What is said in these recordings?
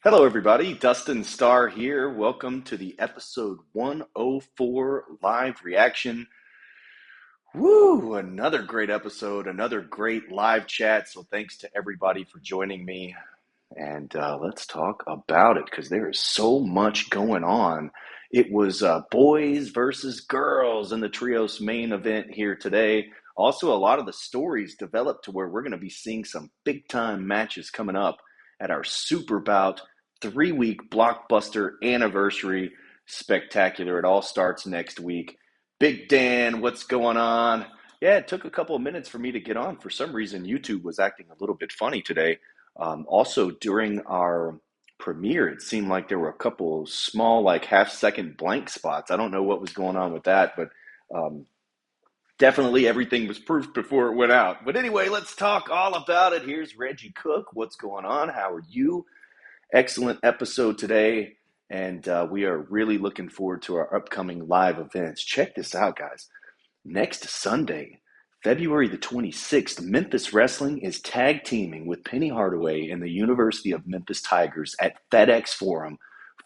Hello, everybody. Dustin, Starr here. Welcome to the episode 104 live reaction. Woo! Another great episode, another great live chat. So, thanks to everybody for joining me. And let's talk about it because there is so much going on. It was boys versus girls in the Trios main event here today. Also, a lot of the stories developed to where we're going to be seeing some big time matches coming up at our Super Bout 3-week blockbuster anniversary spectacular. It all starts next week. Big Dan, what's going on? Yeah, it took a couple of minutes for me to get on. For some reason, YouTube was acting a little bit funny today. Also, during our premiere, it seemed like there were a couple of small, like half-second blank spots. I don't know what was going on with that, but definitely everything was proofed before it went out. But anyway, let's talk all about it. Here's Reggie Cook. What's going on? How are you? Excellent episode today, and we are really looking forward to our upcoming live events. Check this out, guys. Next Sunday, February the 26th, Memphis Wrestling is tag teaming with Penny Hardaway and the University of Memphis Tigers at FedEx Forum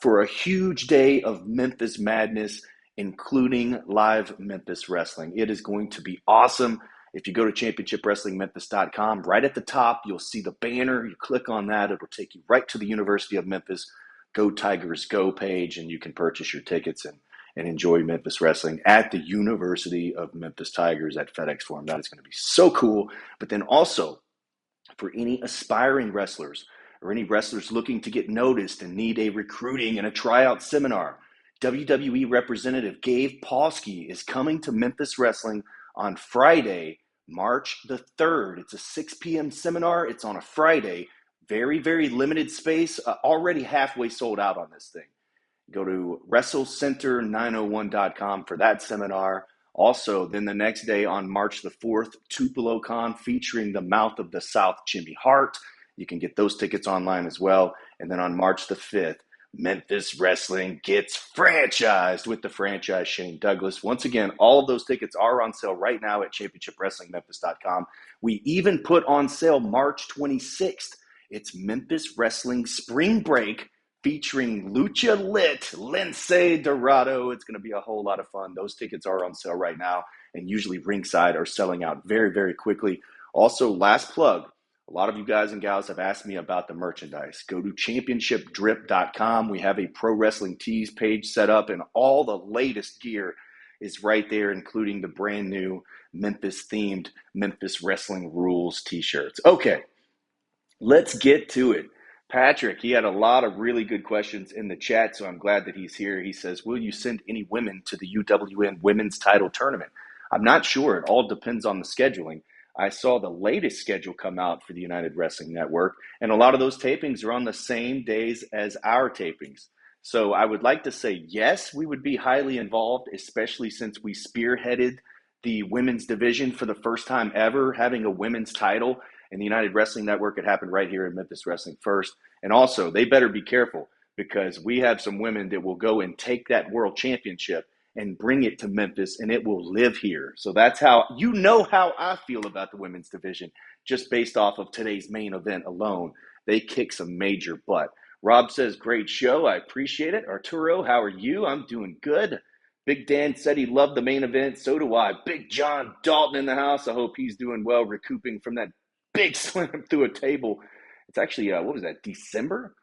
for a huge day of Memphis madness, including live Memphis wrestling. It is going to be awesome. If you go to championshipwrestlingmemphis.com, right at the top, you'll see the banner. You click on that, it'll take you right to the University of Memphis Go Tigers Go page, and you can purchase your tickets and enjoy Memphis wrestling at the University of Memphis Tigers at FedEx Forum. That is going to be so cool. But then also, for any aspiring wrestlers or any wrestlers looking to get noticed and need a recruiting and a tryout seminar, WWE representative Gabe Paulsky is coming to Memphis Wrestling on Friday, March the 3rd. It's a 6 p.m. seminar. It's on a Friday. Very, very limited space. Already halfway sold out on this thing. Go to WrestleCenter901.com for that seminar. Also, then the next day on March the 4th, Tupelo Con featuring the Mouth of the South, Jimmy Hart. You can get those tickets online as well. And then on March the 5th, Memphis Wrestling gets franchised with the franchise Shane Douglas. Once again, all of those tickets are on sale right now at championshipwrestlingmemphis.com. We even put on sale March 26th. It's Memphis Wrestling Spring Break featuring Lucha Lit, Lince Dorado. It's going to be a whole lot of fun. Those tickets are on sale right now, and usually ringside are selling out very, very quickly. Also, last plug, a lot of you guys and gals have asked me about the merchandise. Go to championshipdrip.com. We have a Pro Wrestling Tees page set up, and all the latest gear is right there, including the brand new Memphis-themed Memphis Wrestling Rules t-shirts. Okay, let's get to it. Patrick, he had a lot of really good questions in the chat, so I'm glad that he's here. He says, will you send any women to the UWN Women's Title Tournament? I'm not sure. It all depends on the scheduling. I saw the latest schedule come out for the United Wrestling Network, and a lot of those tapings are on the same days as our tapings. So I would like to say yes, we would be highly involved, especially since we spearheaded the women's division for the first time ever, having a women's title in the United Wrestling Network. It happened right here in Memphis Wrestling first. And also, they better be careful because we have some women that will go and take that world championship and bring it to Memphis, and it will live here. So that's how, you know how I feel about the women's division, just based off of today's main event alone. They kick some major butt. Rob says, great show. I appreciate it. Arturo, how are you? I'm doing good. Big Dan said he loved the main event. So do I. Big John Dalton in the house. I hope he's doing well, recouping from that big slam through a table. It's actually, what was that, December?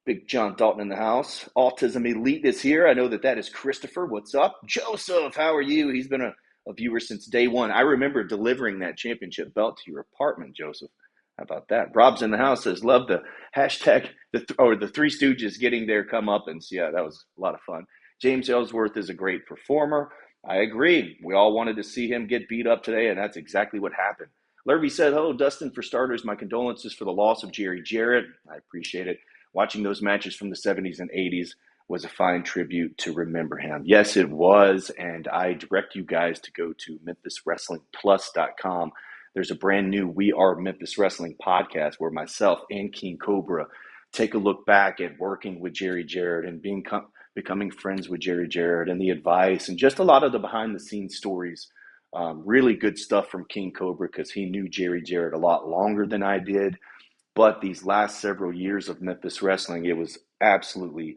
Big John Dalton in the house. Autism Elite is here. I know that is Christopher. What's up? Joseph, how are you? He's been a viewer since day one. I remember delivering that championship belt to your apartment, Joseph. How about that? Rob's in the house says, love the hashtag, the Three Stooges getting their comeuppance. Yeah, that was a lot of fun. James Ellsworth is a great performer. I agree. We all wanted to see him get beat up today, and that's exactly what happened. Lurvy said, hello, Dustin. For starters, my condolences for the loss of Jerry Jarrett. I appreciate it. Watching those matches from the 70s and 80s was a fine tribute to remember him. Yes, it was, and I direct you guys to go to MemphisWrestlingPlus.com. There's a brand new We Are Memphis Wrestling podcast where myself and King Cobra take a look back at working with Jerry Jarrett and becoming friends with Jerry Jarrett and the advice and just a lot of the behind-the-scenes stories. Really good stuff from King Cobra because he knew Jerry Jarrett a lot longer than I did. But these last several years of Memphis Wrestling, it was absolutely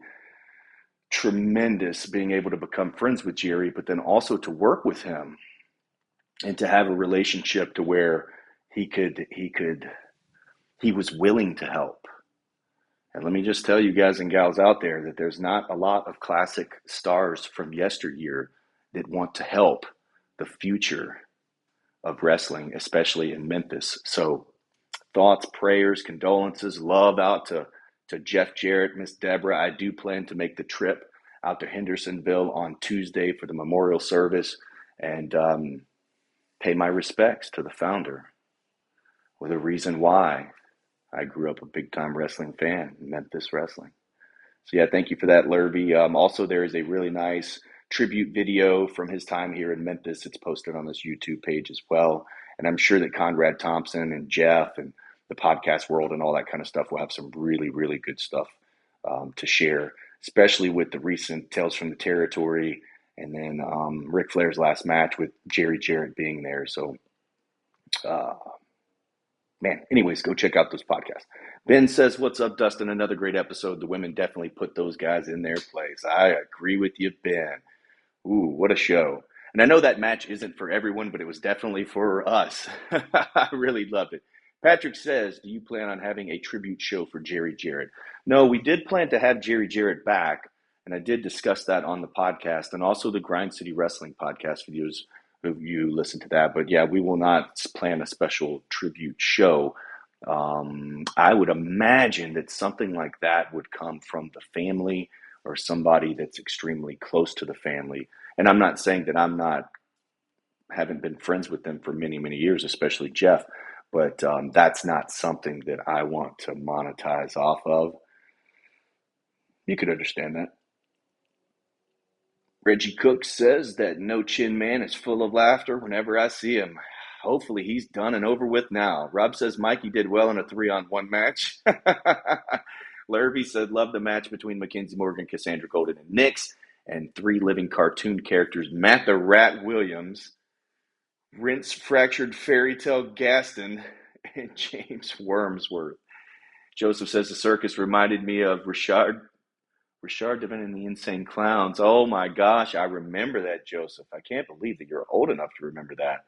tremendous being able to become friends with Jerry, but then also to work with him and to have a relationship to where he was willing to help. And let me just tell you guys and gals out there that there's not a lot of classic stars from yesteryear that want to help the future of wrestling, especially in Memphis. So thoughts, prayers, condolences, love out to Jeff Jarrett, Miss Deborah. I do plan to make the trip out to Hendersonville on Tuesday for the memorial service and pay my respects to the founder with a reason why I grew up a big-time wrestling fan, Memphis Wrestling. So, yeah, thank you for that, Lurvy. Also, there is a really nice tribute video from his time here in Memphis. It's posted on this YouTube page as well. And I'm sure that Conrad Thompson and Jeff and the podcast world and all that kind of stuff will have some really, really good stuff to share, especially with the recent Tales from the Territory and then Ric Flair's last match with Jerry Jarrett being there. So, man, anyways, go check out those podcasts. Ben says, what's up, Dustin? Another great episode. The women definitely put those guys in their place. I agree with you, Ben. Ooh, what a show. And I know that match isn't for everyone, but it was definitely for us. I really loved it. Patrick says, do you plan on having a tribute show for Jerry Jarrett? No, we did plan to have Jerry Jarrett back, and I did discuss that on the podcast and also the Grind City Wrestling podcast videos if you listen to that. But yeah, we will not plan a special tribute show. I would imagine that something like that would come from the family or somebody that's extremely close to the family. And I'm not saying that haven't been friends with them for many, many years, especially Jeff, but that's not something that I want to monetize off of. You could understand that. Reggie Cook says that No Chin Man is full of laughter whenever I see him. Hopefully he's done and over with now. Rob says Mikey did well in a 3-on-1 match. Lurvy said, love the match between Mackenzie Morgan, Cassandra Golden, and Nix, and 3 living cartoon characters, Matt the Rat Williams, Rince Fractured Fairy Tale Gaston, and James Wormsworth. Joseph says the circus reminded me of Richard Devin and the Insane Clowns. Oh my gosh, I remember that, Joseph. I can't believe that you're old enough to remember that.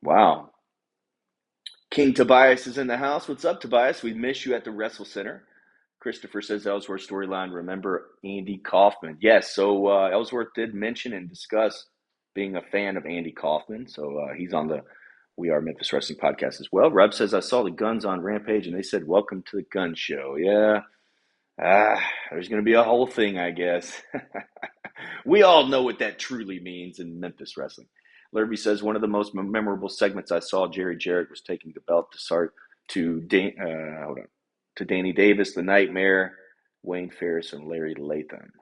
Wow. King Tobias is in the house. What's up, Tobias? We miss you at the WrestleCenter. Christopher says Ellsworth storyline. Remember Andy Kaufman? Yes. So Ellsworth did mention and discuss being a fan of Andy Kaufman. So he's on the We Are Memphis Wrestling podcast as well. Rub says I saw the Guns on Rampage and they said welcome to the Gun Show. Yeah. There's going to be a whole thing, I guess. We all know what that truly means in Memphis wrestling. Lurby says one of the most memorable segments I saw, Jerry Jarrett was taking the belt to Danny Davis, the Nightmare, Wayne Ferris, and Larry Latham.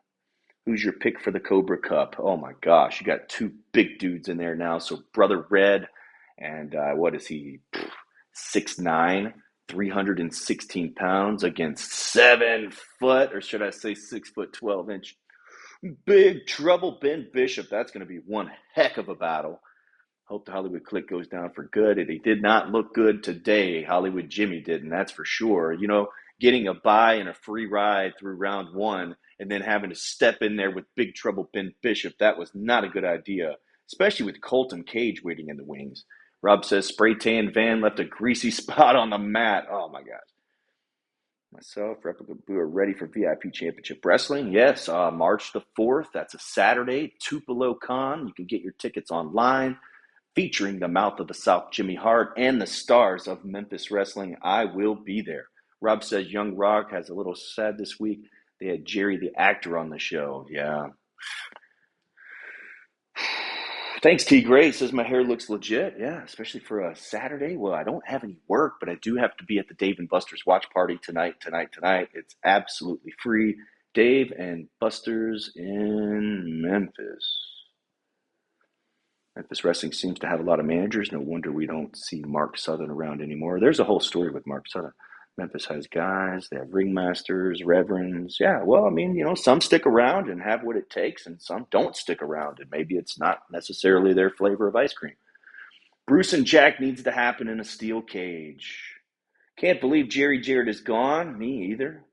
Who's your pick for the Cobra Cup? Oh my gosh, you got 2 big dudes in there now. So Brother Red and what is he? 6'9", 316 pounds against 7 foot, or should I say 6 foot 12 inch, Big Trouble Ben Bishop. That's going to be one heck of a battle. Hope the Hollywood Click goes down for good. And he did not look good today. Hollywood Jimmy didn't, that's for sure. You know, getting a bye and a free ride through round 1 and then having to step in there with Big Trouble Ben Bishop, that was not a good idea, especially with Colton Cage waiting in the wings. Rob says spray tan van left a greasy spot on the mat. Oh my gosh. Myself, Replica Boo are ready for VIP Championship Wrestling. Yes, March the 4th. That's a Saturday, Tupelo Con. You can get your tickets online. Featuring the Mouth of the South, Jimmy Hart, and the stars of Memphis Wrestling. I will be there. Rob says Young Rock has a little sad this week. They had Jerry the actor on the show. Yeah. Thanks, T. Gray. Says my hair looks legit. Yeah, especially for a Saturday. Well, I don't have any work, but I do have to be at the Dave and Buster's watch party tonight. It's absolutely free. Dave and Buster's in Memphis. Memphis Wrestling seems to have a lot of managers. No wonder we don't see Mark Southern around anymore. There's a whole story with Mark Southern. Memphis has guys. They have ringmasters, reverends. Yeah, well, I mean, you know, some stick around and have what it takes, and some don't stick around, and maybe it's not necessarily their flavor of ice cream. Bruce and Jack needs to happen in a steel cage. Can't believe Jarrett is gone. Me either.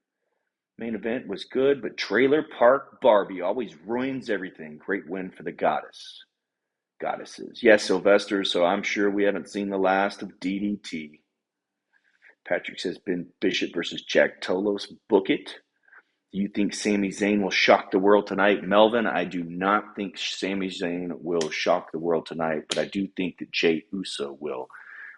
Main event was good, but Trailer Park Barbie always ruins everything. Great win for the goddesses. Yes, Sylvester, so I'm sure we haven't seen the last of DDT. Patrick says Ben Bishop versus Jack Tolos. Book it. Do you think Sami Zayn will shock the world tonight? Melvin, I do not think Sami Zayn will shock the world tonight, but I do think that Jey Uso will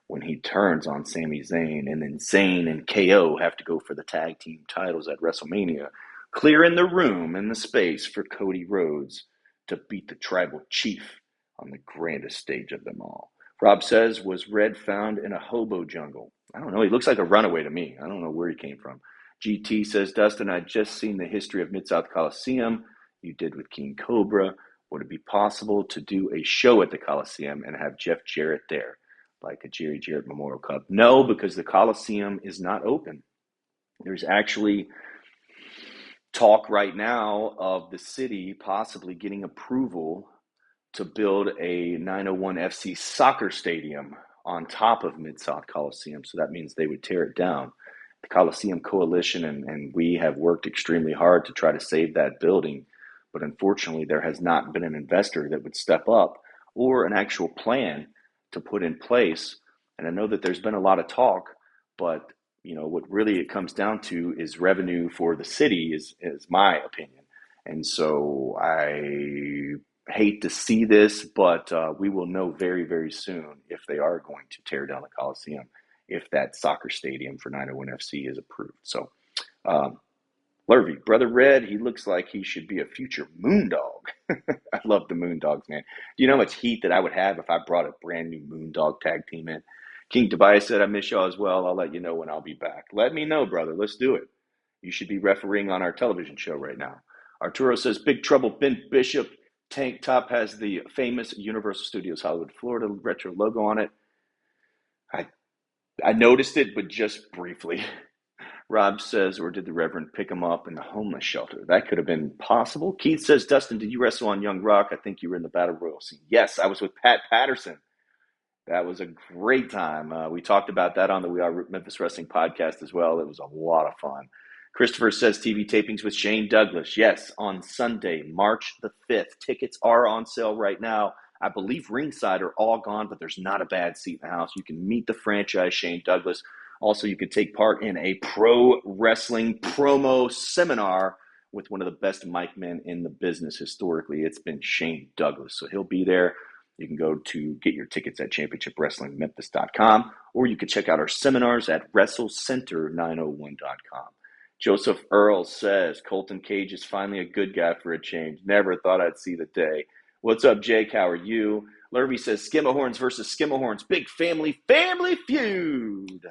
when he turns on Sami Zayn, and then Zayn and KO have to go for the tag team titles at WrestleMania, clearing the room and the space for Cody Rhodes to beat the tribal chief on the grandest stage of them all. Rob says, was Red found in a hobo jungle? I don't know. He looks like a runaway to me. I don't know where he came from. GT says, Dustin, I just seen the history of Mid-South Coliseum you did with King Cobra. Would it be possible to do a show at the Coliseum and have Jeff Jarrett there, like a Jerry Jarrett Memorial Cup? No, because the Coliseum is not open. There's actually talk right now of the city possibly getting approval to build a 901 FC soccer stadium on top of Mid-South Coliseum. So that means they would tear it down. The Coliseum Coalition and we have worked extremely hard to try to save that building. But unfortunately, there has not been an investor that would step up or an actual plan to put in place. And I know that there's been a lot of talk, but what really it comes down to is revenue for the city is my opinion. And so I hate to see this, but we will know very, very soon if they are going to tear down the Coliseum, if that soccer stadium for 901 FC is approved. So, Lurvy, Brother Red, he looks like he should be a future Moondog. I love the Moondogs, man. Do you know how much heat that I would have if I brought a brand new Moondog tag team in? King Tobias said, I miss y'all as well. I'll let you know when I'll be back. Let me know, brother. Let's do it. You should be refereeing on our television show right now. Arturo says, Big Trouble Ben Bishop tank top has the famous Universal Studios Hollywood, Florida retro logo on it. I noticed it, but just briefly. Rob says, or did the Reverend pick him up in the homeless shelter? That could have been possible. Keith says, Dustin, did you wrestle on Young Rock? I think you were in the Battle Royal scene. Yes, I was with Pat Patterson. That was a great time. We talked about that on the We Are Memphis Wrestling podcast as well. It was a lot of fun. Christopher says TV tapings with Shane Douglas. Yes, on Sunday, March the 5th. Tickets are on sale right now. I believe ringside are all gone, but there's not a bad seat in the house. You can meet the franchise Shane Douglas. Also, you could take part in a pro wrestling promo seminar with one of the best mic men in the business historically. It's been Shane Douglas, so he'll be there. You can go to get your tickets at championshipwrestlingmemphis.com, or you can check out our seminars at WrestleCenter901.com. Joseph Earl says, Colton Cage is finally a good guy for a change. Never thought I'd see the day. What's up, Jake? How are you? Lurvy says, Skimahorns versus Skimahorns. Big family feud.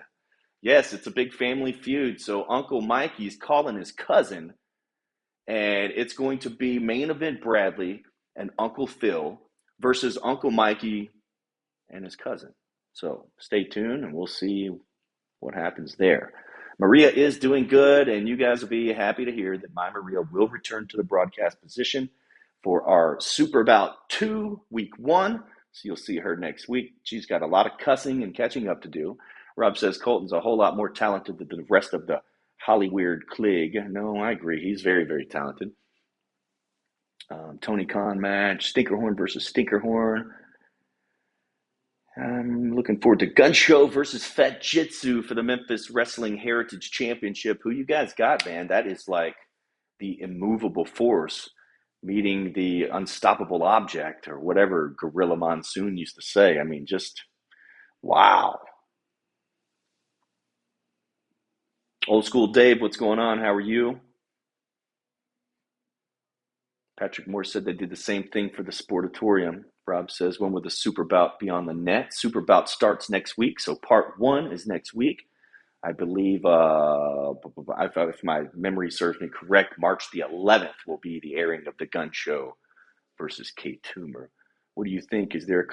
Yes, it's a big family feud. So Uncle Mikey's calling his cousin, and it's going to be main event Bradley and Uncle Phil versus Uncle Mikey and his cousin. So stay tuned, and we'll see what happens there. Maria is doing good, and you guys will be happy to hear that my Maria will return to the broadcast position for our Super Bout 2 Week 1. So you'll see her next week. She's got a lot of cussing and catching up to do. Rob says Colton's a whole lot more talented than the rest of the Hollyweird Clique. No, I agree. He's very, very talented. Tony Khan match, Stinkerhorn versus Stinkerhorn. I'm looking forward to Gun Show versus Fat Jitsu for the Memphis Wrestling Heritage Championship. Who you guys got, man? That is like the immovable force meeting the unstoppable object, or whatever Gorilla Monsoon used to say. I mean, just wow. Old School Dave, what's going on? How are you? Patrick Moore said they did the same thing for the Sportatorium. Rob says, when will the Super Bout be on the net? Super Bout starts next week, so part 1 is next week. I believe, if my memory serves me correct, March the 11th will be the airing of the Gun Show versus Kate Toomer. What do you think? Is there a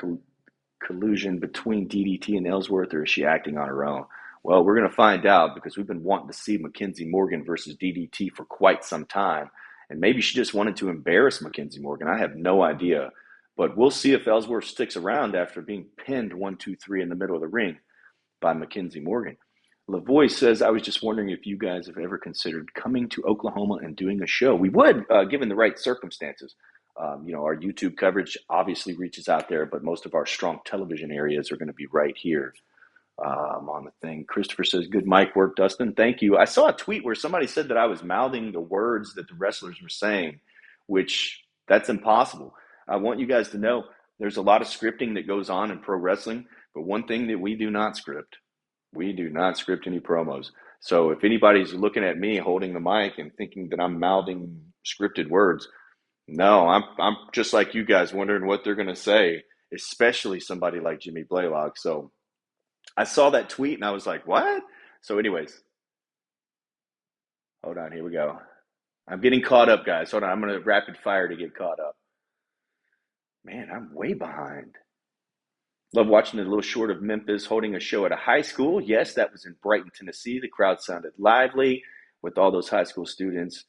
collusion between DDT and Ellsworth, or is she acting on her own? Well, we're going to find out, because we've been wanting to see Mackenzie Morgan versus DDT for quite some time. And maybe she just wanted to embarrass Mackenzie Morgan. I have no idea. But we'll see if Ellsworth sticks around after being pinned 1, 2, 3 in the middle of the ring by Mackenzie Morgan. Lavoie says, I was just wondering if you guys have ever considered coming to Oklahoma and doing a show. We would, given the right circumstances. Our YouTube coverage obviously reaches out there, but most of our strong television areas are going to be right here on the thing. Christopher says, good mic work, Dustin. Thank you. I saw a tweet where somebody said that I was mouthing the words that the wrestlers were saying, which that's impossible. I want you guys to know there's a lot of scripting that goes on in pro wrestling, but one thing that we do not script, we do not script any promos. So if anybody's looking at me holding the mic and thinking that I'm mouthing scripted words, no, I'm just like you guys wondering what they're going to say, especially somebody like Jimmy Blaylock. So I saw that tweet and I was like, what? So anyways, hold on, here we go. I'm getting caught up, guys. Hold on, I'm going to rapid fire to get caught up. Man, I'm way behind. Love watching the little short of Memphis holding a show at a high school. Yes, that was in Brighton, Tennessee. The crowd sounded lively with all those high school students.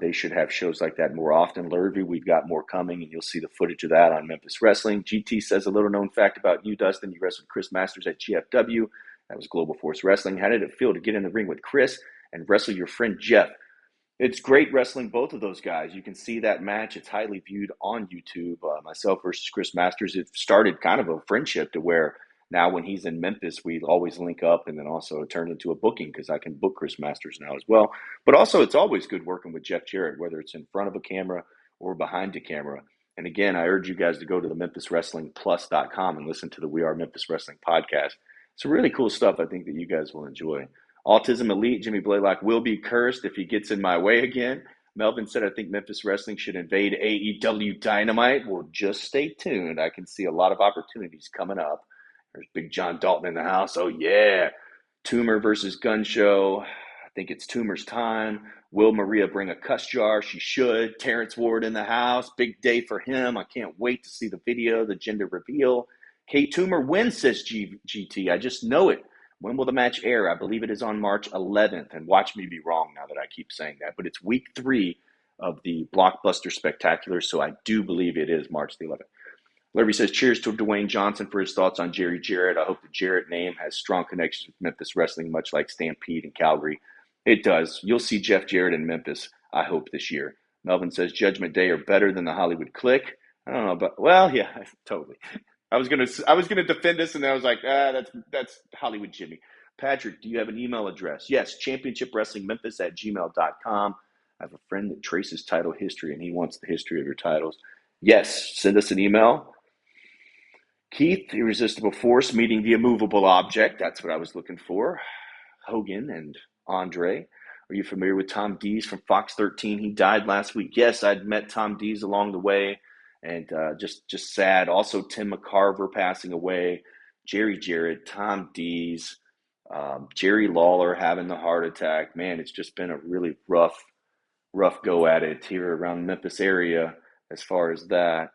They should have shows like that more often. Lurvy, we've got more coming, and you'll see the footage of that on Memphis Wrestling. GT says a little known fact about you, Dustin. You wrestled Chris Masters at GFW. That was Global Force Wrestling. How did it feel to get in the ring with Chris and wrestle your friend Jeff? It's great wrestling both of those guys. You can see that match. It's highly viewed on YouTube. Myself versus Chris Masters. It started kind of a friendship to where now when he's in Memphis, we always link up, and then also it turned into a booking because I can book Chris Masters now as well. But also it's always good working with Jeff Jarrett, whether it's in front of a camera or behind a camera. And again, I urge you guys to go to the MemphisWrestlingPlus.com and listen to the We Are Memphis Wrestling podcast. It's really cool stuff I think that you guys will enjoy. Autism Elite, Jimmy Blaylock will be cursed if he gets in my way again. Melvin said, I think Memphis Wrestling should invade AEW Dynamite. Well, just stay tuned. I can see a lot of opportunities coming up. There's Big John Dalton in the house. Oh, yeah. Toomer versus Gun Show. I think it's Toomer's time. Will Maria bring a cuss jar? She should. Terrence Ward in the house. Big day for him. I can't wait to see the video, the gender reveal. K Toomer wins, says GT. I just know it. When will the match air? I believe it is on March 11th. And watch me be wrong now that I keep saying that. But it's week 3 of the Blockbuster Spectacular, so I do believe it is March the 11th. Larry says, cheers to Dwayne Johnson for his thoughts on Jerry Jarrett. I hope the Jarrett name has strong connections with Memphis Wrestling, much like Stampede and Calgary. It does. You'll see Jeff Jarrett in Memphis, I hope, this year. Melvin says, Judgment Day are better than the Hollywood Click. I don't know, but, well, yeah, totally. I was gonna defend this, and then I was like, that's Hollywood Jimmy. Patrick, do you have an email address? Yes, championshiprestlingnmemphis@gmail.com. I have a friend that traces title history, and he wants the history of your titles. Yes, send us an email. Keith, Irresistible Force meeting the immovable object. That's what I was looking for. Hogan and Andre. Are you familiar with Tom Dees from Fox 13? He died last week. Yes, I'd met Tom Dees along the way. And just sad. Also, Tim McCarver passing away, Jerry Jarrett, Tom Dees, Jerry Lawler having the heart attack. Man, it's just been a really rough go at it here around the Memphis area as far as that.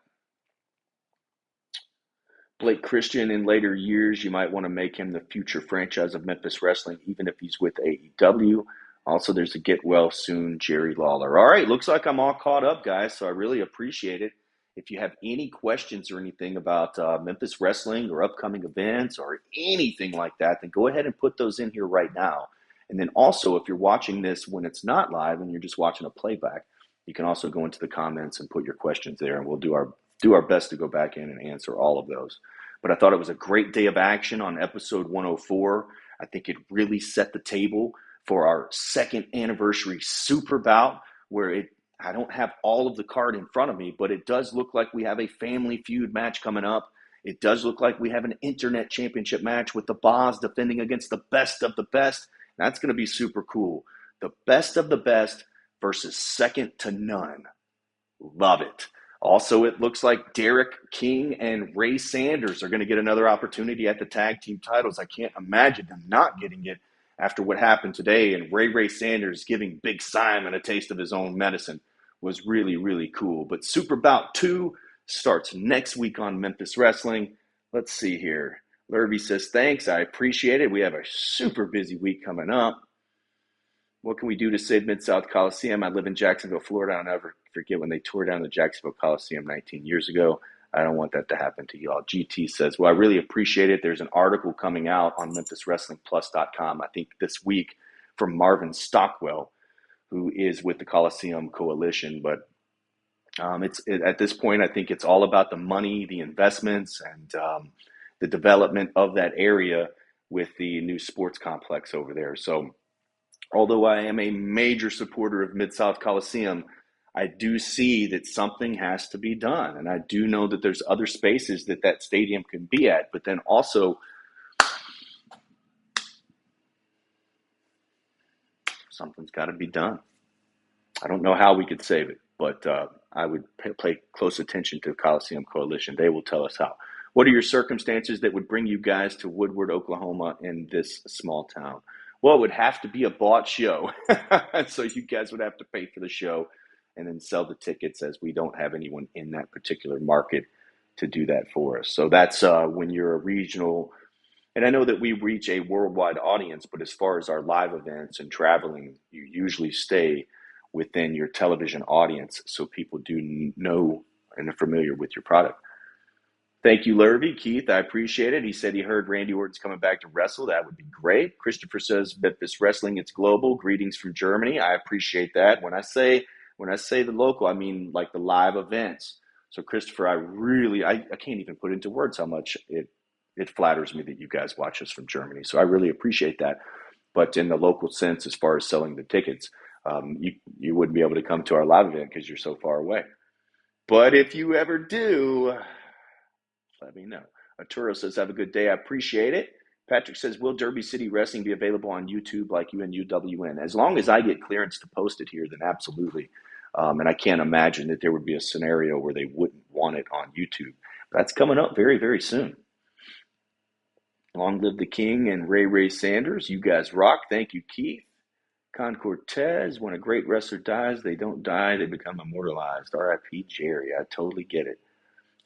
Blake Christian, in later years, you might want to make him the future franchise of Memphis Wrestling, even if he's with AEW. Also, there's a get well soon, Jerry Lawler. All right, looks like I'm all caught up, guys, so I really appreciate it. If you have any questions or anything about Memphis Wrestling or upcoming events or anything like that, then go ahead and put those in here right now. And then also, if you're watching this when it's not live and you're just watching a playback, you can also go into the comments and put your questions there, and we'll do our best to go back in and answer all of those. But I thought it was a great day of action on episode 104. I think it really set the table for our second anniversary super bout, where I don't have all of the card in front of me, but it does look like we have a family feud match coming up. It does look like we have an internet championship match with the Boz defending against the best of the best. That's going to be super cool. The best of the best versus second to none. Love it. Also, it looks like Derek King and Ray Sanders are going to get another opportunity at the tag team titles. I can't imagine them not getting it after what happened today. And Ray Sanders giving Big Simon a taste of his own medicine was really, really cool. But Super Bout 2 starts next week on Memphis Wrestling. Let's see here. Lurvy says, thanks. I appreciate it. We have a super busy week coming up. What can we do to save Mid-South Coliseum? I live in Jacksonville, Florida. I'll never forget when they tore down the Jacksonville Coliseum 19 years ago. I don't want that to happen to y'all. GT says, well, I really appreciate it. There's an article coming out on MemphisWrestlingPlus.com, I think this week, from Marvin Stockwell, who is with the Coliseum Coalition. But at this point, I think it's all about the money, the investments, and the development of that area with the new sports complex over there. So although I am a major supporter of Mid-South Coliseum, I do see that something has to be done. And I do know that there's other spaces that that stadium can be at, but then also something's got to be done. I don't know how we could save it, but I would pay close attention to the Coliseum Coalition. They will tell us how. What are your circumstances that would bring you guys to Woodward, Oklahoma in this small town? Well, it would have to be a bought show. So you guys would have to pay for the show and then sell the tickets, as we don't have anyone in that particular market to do that for us. So that's when you're a regional. And I know that we reach a worldwide audience, but as far as our live events and traveling, you usually stay within your television audience so people do know and are familiar with your product. Thank you, Lurvy. Keith, I appreciate it. He said he heard Randy Orton's coming back to wrestle. That would be great. Christopher says, Memphis Wrestling, it's global. Greetings from Germany. I appreciate that. When I say the local, I mean like the live events. So Christopher, I can't even put into words how much it flatters me that you guys watch us from Germany. So I really appreciate that. But in the local sense, as far as selling the tickets, you wouldn't be able to come to our live event because you're so far away. But if you ever do, let me know. Arturo says, have a good day. I appreciate it. Patrick says, will Derby City Wrestling be available on YouTube like UNUWN? As long as I get clearance to post it here, then absolutely. And I can't imagine that there would be a scenario where they wouldn't want it on YouTube. That's coming up very, very soon. Long live the King and Ray Sanders. You guys rock. Thank you, Keith. Con Cortez, when a great wrestler dies, they don't die, they become immortalized. R.I.P. Jerry. I totally get it.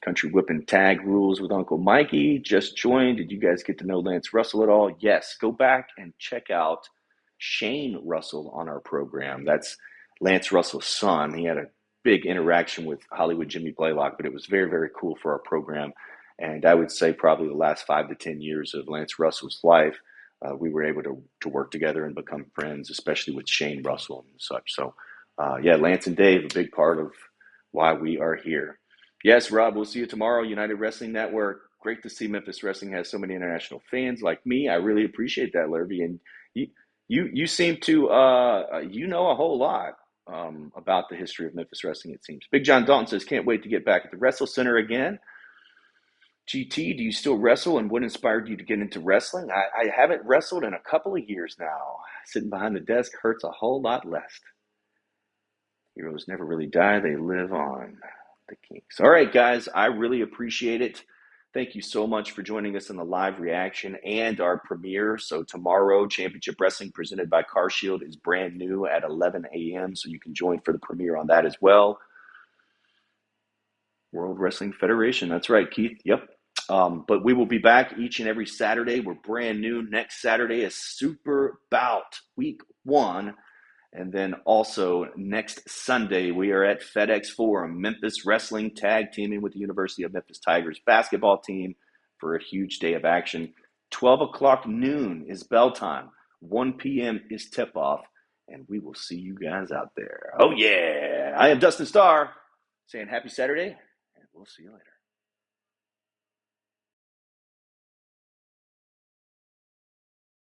Country Whipping Tag Rules with Uncle Mikey just joined. Did you guys get to know Lance Russell at all? Yes. Go back and check out Shane Russell on our program. That's Lance Russell's son. He had a big interaction with Hollywood Jimmy Blaylock, but it was very, very cool for our program. And I would say probably the last 5 to 10 years of Lance Russell's life, we were able to work together and become friends, especially with Shane Russell and such. So, Lance and Dave, a big part of why we are here. Yes, Rob, we'll see you tomorrow, United Wrestling Network. Great to see Memphis Wrestling has so many international fans like me. I really appreciate that, Lurvy. And you seem to, know a whole lot about the history of Memphis Wrestling, it seems. Big John Dalton says, can't wait to get back at the WrestleCenter again. GT, do you still wrestle, and what inspired you to get into wrestling? I haven't wrestled in a couple of years now. Sitting behind the desk hurts a whole lot less. Heroes never really die. They live on. The Kings. All right, guys, I really appreciate it. Thank you so much for joining us in the live reaction and our premiere. So tomorrow, Championship Wrestling presented by CarShield is brand new at 11 a.m., so you can join for the premiere on that as well. World Wrestling Federation. That's right, Keith. Yep. But we will be back each and every Saturday. We're brand new. Next Saturday is Super Bout Week 1. And then also next Sunday, we are at FedEx Forum, Memphis Wrestling tag teaming with the University of Memphis Tigers basketball team for a huge day of action. 12 o'clock noon is bell time. 1 p.m. is tip-off, and we will see you guys out there. Oh, yeah. I am Dustin Starr saying happy Saturday, and we'll see you later.